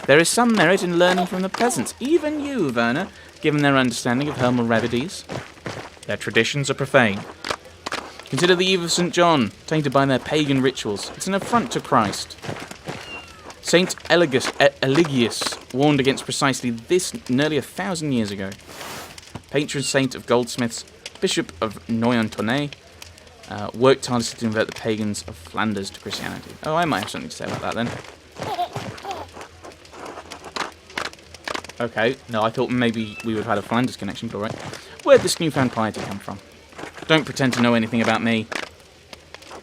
There is some merit in learning from the peasants, even you, Werner, given their understanding of Helmer remedies. Their traditions are profane. Consider the Eve of St. John, tainted by their pagan rituals. It's an affront to Christ. Saint Eligius warned against precisely this nearly 1,000 years ago. Patron saint of goldsmiths, Bishop of Noyon-Tonnet, worked tirelessly to convert the pagans of Flanders to Christianity. Oh, I might have something to say about that then. Okay, no, I thought maybe we would have had a Flanders connection, but alright. Where'd this newfound piety come from? Don't pretend to know anything about me.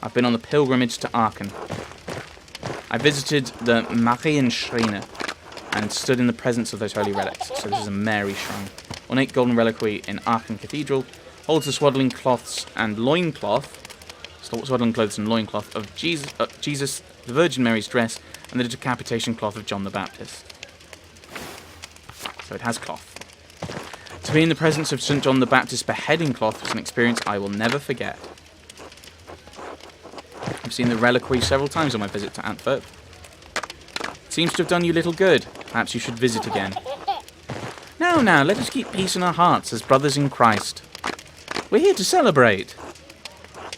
I've been on the pilgrimage to Aachen. I visited the Marienschreine and stood in the presence of those holy relics. So this is a Mary shrine. Ornate golden reliquary in Aachen Cathedral holds the swaddling cloths and loincloth, of Jesus, the Virgin Mary's dress, and the decapitation cloth of John the Baptist. So it has cloth. To be in the presence of St. John the Baptist's beheading cloth was an experience I will never forget. I've seen the reliquary several times on my visit to Antwerp. It seems to have done you little good. Perhaps you should visit again. Now, let us keep peace in our hearts as brothers in Christ. We're here to celebrate.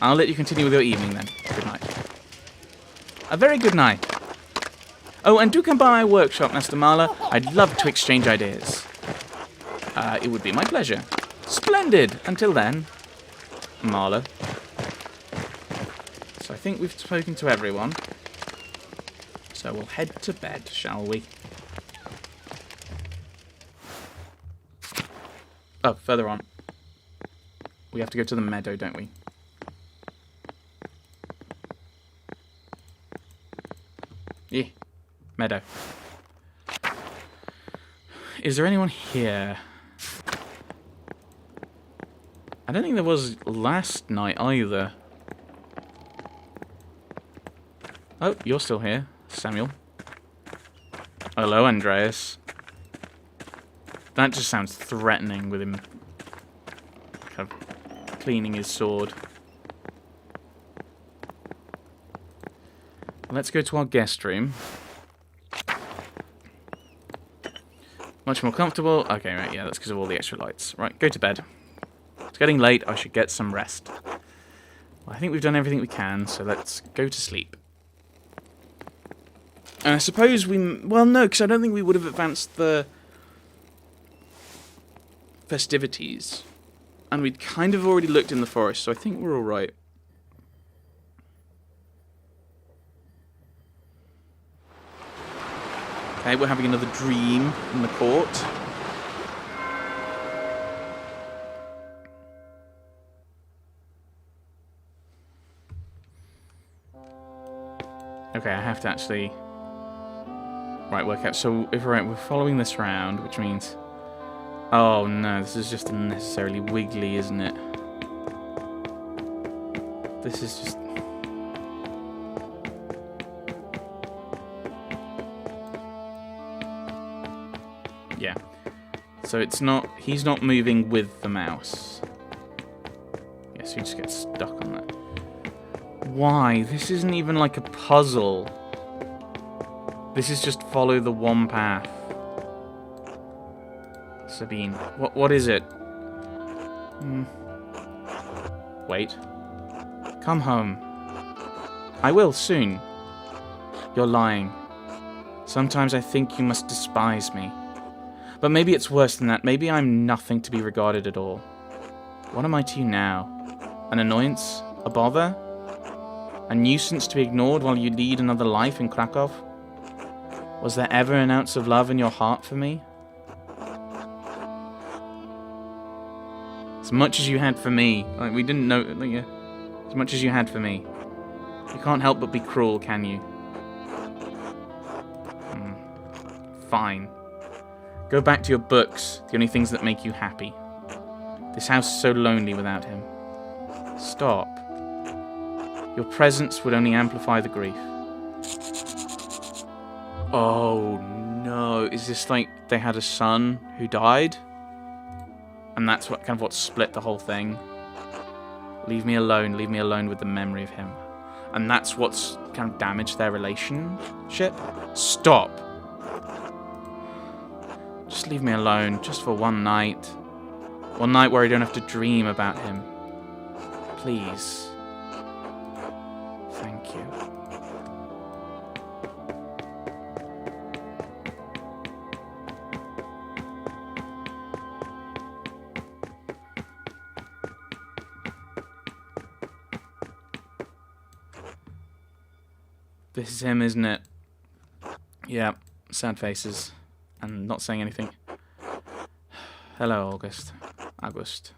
I'll let you continue with your evening then. Good night. A very good night. Oh, and do come by my workshop, Master Mahler. I'd love to exchange ideas. It would be my pleasure. Splendid. Until then, Mahler. So I think we've spoken to everyone. So we'll head to bed, shall we? Oh, further on. We have to go to the meadow, don't we? Yeah, meadow. Is there anyone here? I don't think there was last night either. Oh, you're still here, Samuel. Hello, Andreas. That just sounds threatening with him kind of cleaning his sword. Let's go to our guest room. Much more comfortable. Okay, right, yeah, that's because of all the extra lights. Right, go to bed. It's getting late, I should get some rest. Well, I think we've done everything we can, so let's go to sleep. And I suppose we... Well, no, because I don't think we would have advanced the festivities. And we'd kind of already looked in the forest, so I think we're alright. Okay, we're having another dream in the court. Okay, I have to actually... Right, work out. So, if we're following this round, which means... Oh no, this is just unnecessarily wiggly, isn't it? This is just... Yeah. So it's not... He's not moving with the mouse. Yeah, so you just get stuck on that. Why? This isn't even like a puzzle. This is just follow the one path. Sabine. What is it? Wait. Come home. I will, soon. You're lying. Sometimes I think you must despise me. But maybe it's worse than that. Maybe I'm nothing to be regarded at all. What am I to you now? An annoyance? A bother? A nuisance to be ignored while you lead another life in Krakow? Was there ever an ounce of love in your heart for me? As much as you had for me. Like, we didn't know... Like, yeah. As much as you had for me. You can't help but be cruel, can you? Fine. Go back to your books, the only things that make you happy. This house is so lonely without him. Stop. Your presence would only amplify the grief. Oh no, is this like they had a son who died? And that's what kind of what split the whole thing? Leave me alone with the memory of him. And that's what's kind of damaged their relationship? Stop. Just leave me alone, just for one night. One night where I don't have to dream about him. Please. Thank you. This is him, isn't it? Yeah, sad faces. And not saying anything. Hello, August. August.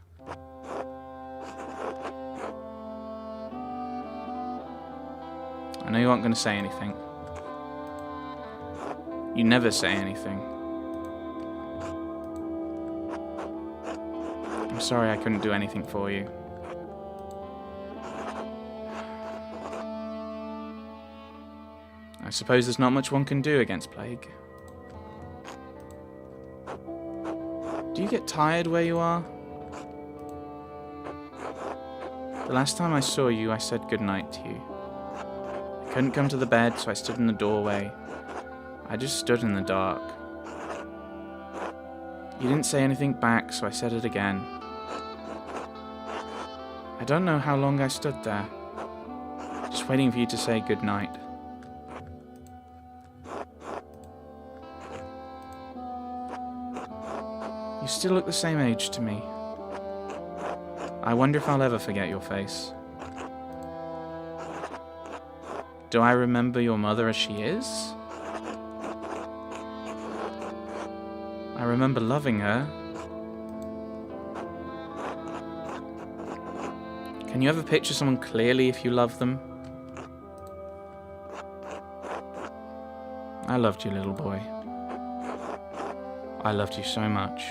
I know you aren't going to say anything. You never say anything. I'm sorry I couldn't do anything for you. I suppose there's not much one can do against plague. Do you get tired where you are? The last time I saw you, I said goodnight to you. I couldn't come to the bed, so I stood in the doorway. I just stood in the dark. You didn't say anything back, so I said it again. I don't know how long I stood there, just waiting for you to say goodnight. You still look the same age to me. I wonder if I'll ever forget your face. Do I remember your mother as she is? I remember loving her. Can you ever picture someone clearly if you love them? I loved you, little boy. I loved you so much.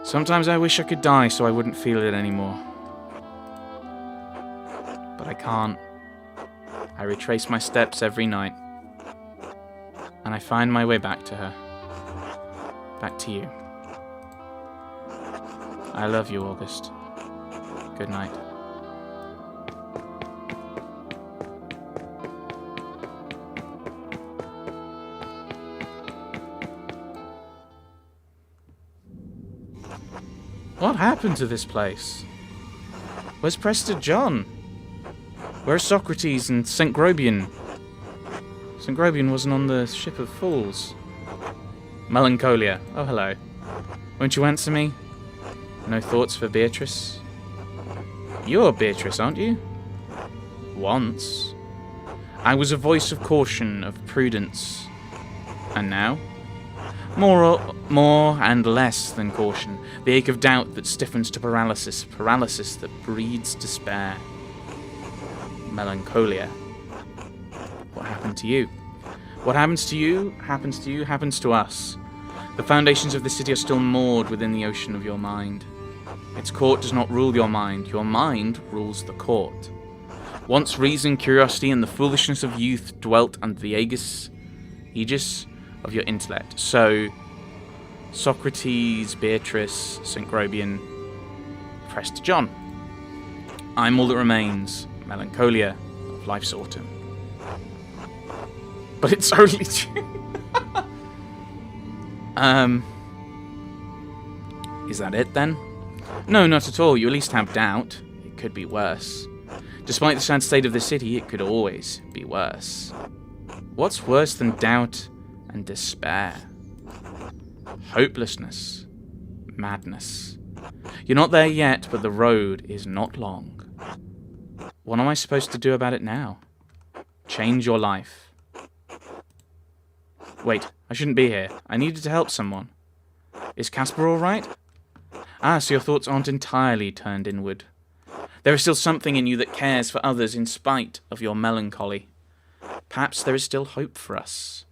Sometimes I wish I could die so I wouldn't feel it anymore. But I can't. I retrace my steps every night. And I find my way back to her. Back to you. I love you, August. Good night. What happened to this place? Where's Prester John? Where's Socrates and St. Grobian? St. Grobian wasn't on the ship of fools. Melancholia. Oh, hello. Won't you answer me? No thoughts for Beatrice? You're Beatrice, aren't you? Once. I was a voice of caution, of prudence. And now? More and less than caution. The ache of doubt that stiffens to paralysis. Paralysis that breeds despair. Melancholia. What happened to you? What happens to you, happens to you, happens to us. The foundations of the city are still moored within the ocean of your mind. Its court does not rule your mind rules the court. Once reason, curiosity, and the foolishness of youth dwelt under the aegis of your intellect. So, Socrates, Beatrice, St. Grobian, Prester John. I'm all that remains, Melancholia of life's autumn. But it's only is that it then? No, not at all. You at least have doubt. It could be worse. Despite the sad state of the city, it could always be worse. What's worse than doubt and despair? Hopelessness. Madness. You're not there yet, but the road is not long. What am I supposed to do about it now? Change your life. Wait, I shouldn't be here. I needed to help someone. Is Casper all right? Ah, so your thoughts aren't entirely turned inward. There is still something in you that cares for others in spite of your melancholy. Perhaps there is still hope for us.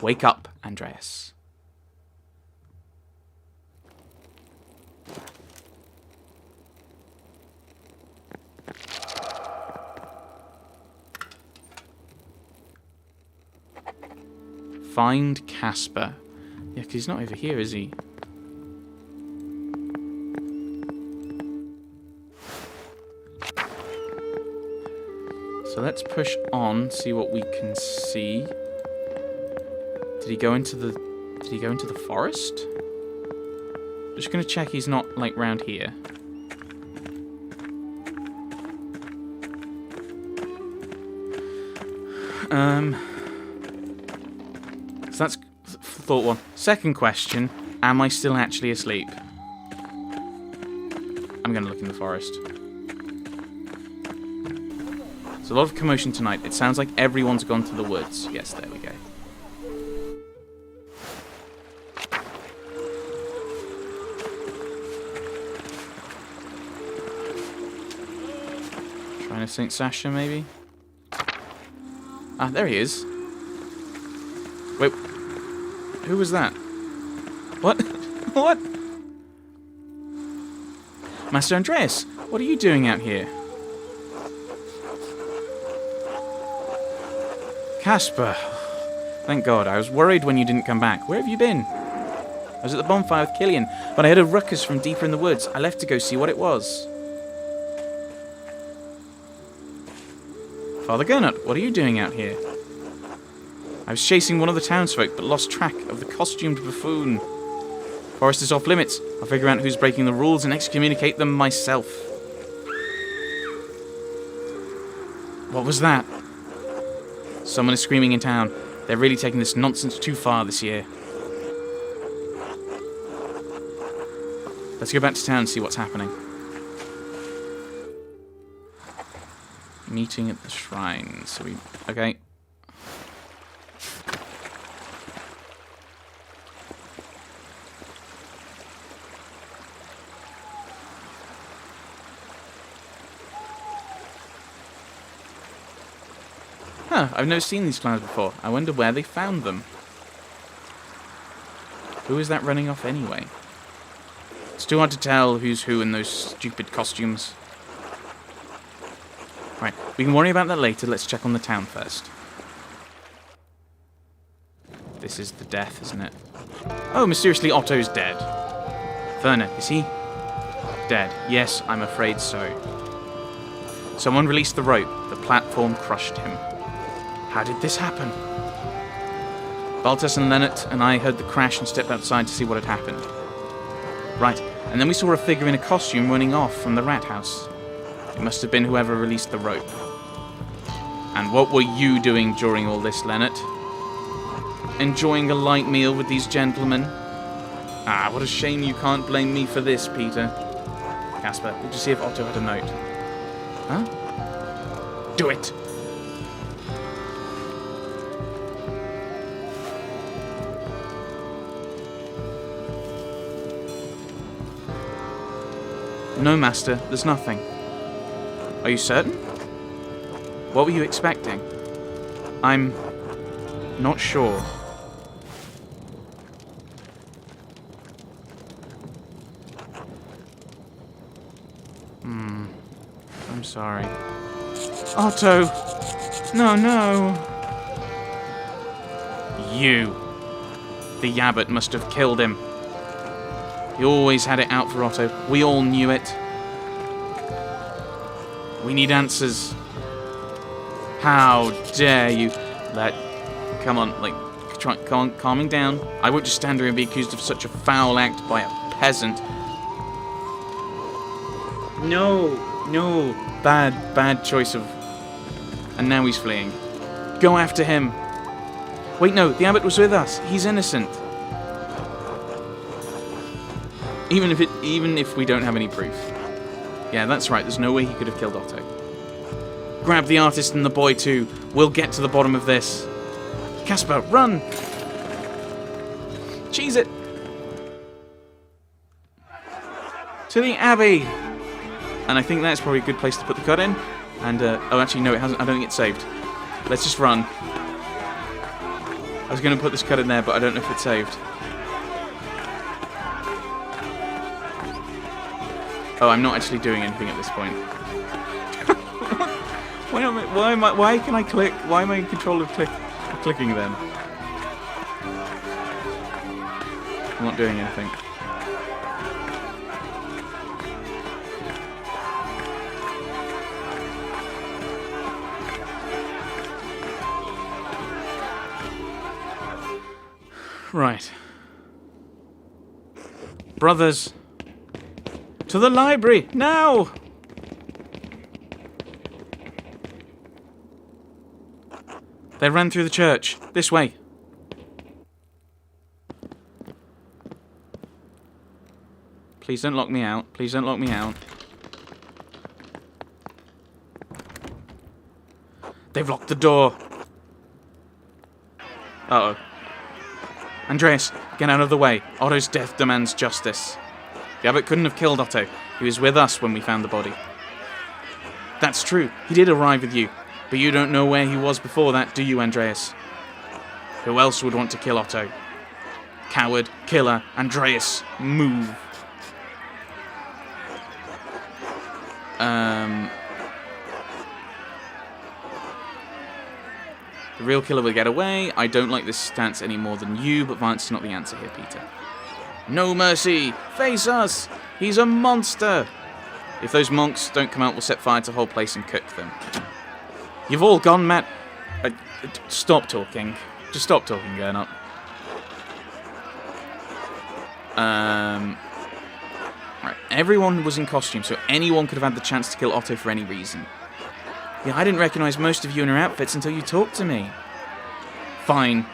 Wake up, Andreas. Find Casper. Yeah, 'cause he's not over here, is he? So let's push on, see what we can see. Did he go into the Did he go into the forest? Just gonna check he's not, like, round here. So that's thought one. Second question, am I still actually asleep? I'm gonna look in the forest. There's a lot of commotion tonight. It sounds like everyone's gone to the woods. Yes, there we go. Shrine of St. Sasha, maybe? Ah, there he is. Wait, who was that? What? What? Master Andreas, what are you doing out here? Casper. Thank God, I was worried when you didn't come back. Where have you been? I was at the bonfire with Killian, but I heard a ruckus from deeper in the woods. I left to go see what it was. Father Gernot, what are you doing out here? I was chasing one of the townsfolk, but lost track of the costumed buffoon. Forest is off limits. I'll figure out who's breaking the rules and excommunicate them myself. What was that? Someone is screaming in town. They're really taking this nonsense too far this year. Let's go back to town and see what's happening. Meeting at the shrine. So we... Okay. Huh, I've never seen these clowns before. I wonder where they found them. Who is that running off anyway? It's too hard to tell who's who in those stupid costumes. Right, we can worry about that later. Let's check on the town first. This is the death, isn't it? Oh, mysteriously Otto's dead. Werner, is he? Dead. Yes, I'm afraid so. Someone released the rope. The platform crushed him. How did this happen? Baltus and Lennart and I heard the crash and stepped outside to see what had happened. Right, and then we saw a figure in a costume running off from the rat house. It must have been whoever released the rope. And what were you doing during all this, Lennart? Enjoying a light meal with these gentlemen? Ah, what a shame you can't blame me for this, Peter. Casper, did you see if Otto had a note? Huh? Do it! No, Master, there's nothing. Are you certain? What were you expecting? I'm not sure. I'm sorry. Otto! No, no! You! The abbot must have killed him. He always had it out for Otto. We all knew it. We need answers. How dare you let... Come on, like, calming down. I won't just stand here and be accused of such a foul act by a peasant. No, no. Bad choice of... And now he's fleeing. Go after him. Wait, no, the abbot was with us. He's innocent. Even if we don't have any proof. Yeah, that's right. There's no way he could have killed Otto. Grab the artist and the boy too. We'll get to the bottom of this. Casper, run! Cheese it! To the Abbey! And I think that's probably a good place to put the cut in. And, oh, actually, no, it hasn't. I don't think it's saved. Let's just run. I was going to put this cut in there, but I don't know if it's saved. Oh, I'm not actually doing anything at this point. Why can I click? Why am I in control of clicking then? I'm not doing anything. Right. Brothers. To the library, now! They ran through the church. This way. Please don't lock me out. Please don't lock me out. They've locked the door. Uh-oh. Andreas, get out of the way. Otto's death demands justice. The abbot couldn't have killed Otto. He was with us when we found the body. That's true. He did arrive with you. But you don't know where he was before that, do you, Andreas? Who else would want to kill Otto? Coward, killer, Andreas, move. The real killer will get away. I don't like this stance any more than you, but violence is not the answer here, Peter. No mercy! Face us! He's a monster! If those monks don't come out, we'll set fire to the whole place and cook them. You've all gone mad. Stop talking. Just stop talking, Gernot. Right. Everyone was in costume, so anyone could have had the chance to kill Otto for any reason. Yeah, I didn't recognise most of you in your outfits until you talked to me. Fine.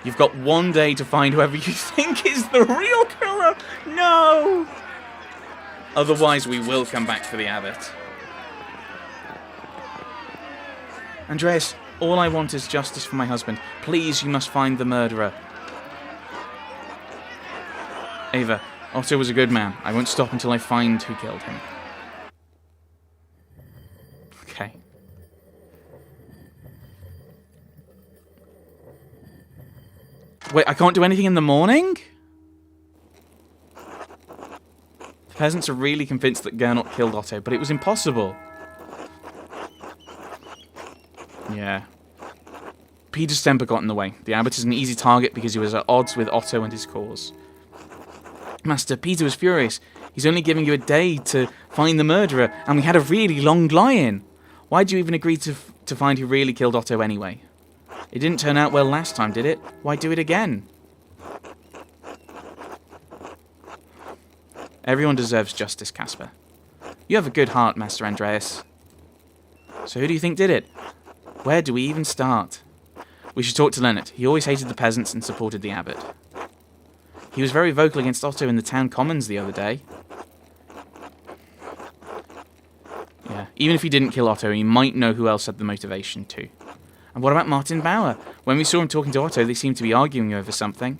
You've got 1 day to find whoever you think is the real killer. No! Otherwise, we will come back for the abbot. Andreas, all I want is justice for my husband. Please, you must find the murderer. Ava, Otto was a good man. I won't stop until I find who killed him. Okay. Wait, I can't do anything in the morning? The peasants are really convinced that Gernot killed Otto, but it was impossible. Yeah. Peter's temper got in the way. The abbot is an easy target because he was at odds with Otto and his cause. Master, Peter was furious. He's only giving you a day to find the murderer, and we had a really long lie-in. Why'd you even agree to find who really killed Otto anyway? It didn't turn out well last time, did it? Why do it again? Everyone deserves justice, Caspar. You have a good heart, Master Andreas. So who do you think did it? Where do we even start? We should talk to Leonard. He always hated the peasants and supported the abbot. He was very vocal against Otto in the town commons the other day. Yeah, even if he didn't kill Otto, he might know who else had the motivation to. And what about Martin Bauer? When we saw him talking to Otto, they seemed to be arguing over something.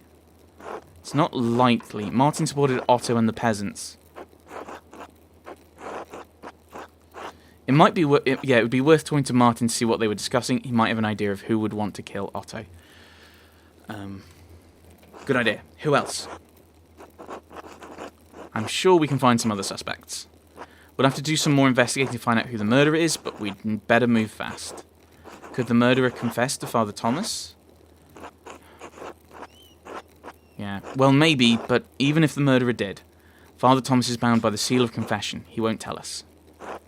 It's not likely. Martin supported Otto and the peasants. It might be, it would be worth talking to Martin to see what they were discussing. He might have an idea of who would want to kill Otto. Good idea. Who else? I'm sure we can find some other suspects. We'll have to do some more investigating to find out who the murderer is, but we'd better move fast. Could the murderer confess to Father Thomas? Yeah, well, maybe, but even if the murderer did, Father Thomas is bound by the seal of confession. He won't tell us.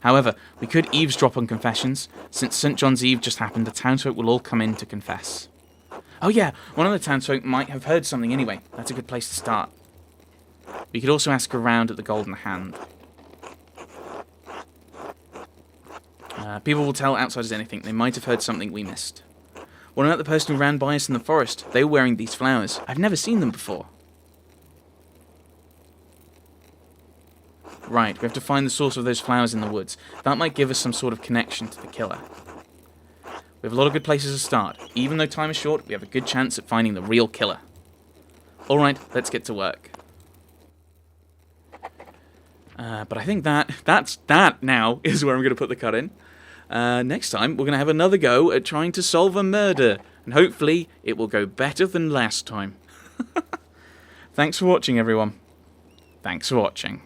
However, we could eavesdrop on confessions. Since St. John's Eve just happened, the townsfolk will all come in to confess. Oh yeah, one of the townsfolk might have heard something anyway. That's a good place to start. We could also ask around at the Golden Hand. People will tell outsiders anything. They might have heard something we missed. What about the person who ran by us in the forest? They were wearing these flowers. I've never seen them before. Right, we have to find the source of those flowers in the woods. That might give us some sort of connection to the killer. We have a lot of good places to start. Even though time is short, we have a good chance at finding the real killer. Alright, let's get to work. But I think that now is where I'm going to put the cut in. Next time, we're going to have another go at trying to solve a murder. And hopefully, it will go better than last time. Thanks for watching, everyone. Thanks for watching.